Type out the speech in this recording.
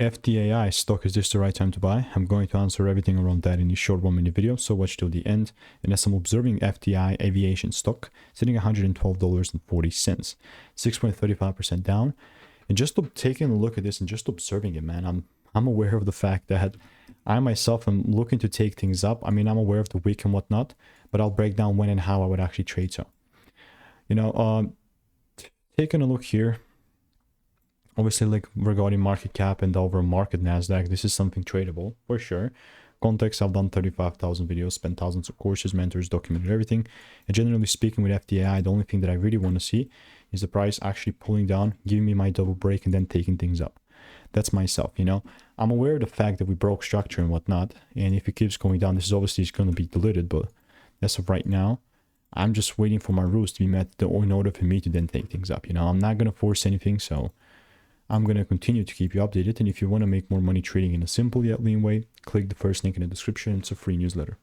FTAI stock, is this the right time to buy? I'm going to answer everything around that in this short 1-minute video, so watch till the end. And as I'm observing FTAI Aviation stock sitting at $112.40, 6.35% down. And just taking a look at this and just observing it, man, I'm aware of the fact that I myself am looking to take things up. I mean, I'm aware of the wick and whatnot, but I'll break down when and how I would actually trade. So, you know, taking a look here, obviously, like regarding market cap and the overall market Nasdaq, this is something tradable for sure. Context, I've done 35,000 videos, spent thousands of courses, mentors, documented everything. And generally speaking, with FTAI, the only thing that I really want to see is the price actually pulling down, giving me my double break, and then taking things up. That's myself, you know. I'm aware of the fact that we broke structure and whatnot, and if it keeps going down, this is obviously going to be diluted. But as of right now, I'm just waiting for my rules to be met in order for me to then take things up. You know, I'm not going to force anything, so I'm going to continue to keep you updated. And if you want to make more money trading in a simple yet lean way, click the first link in the description. It's a free newsletter.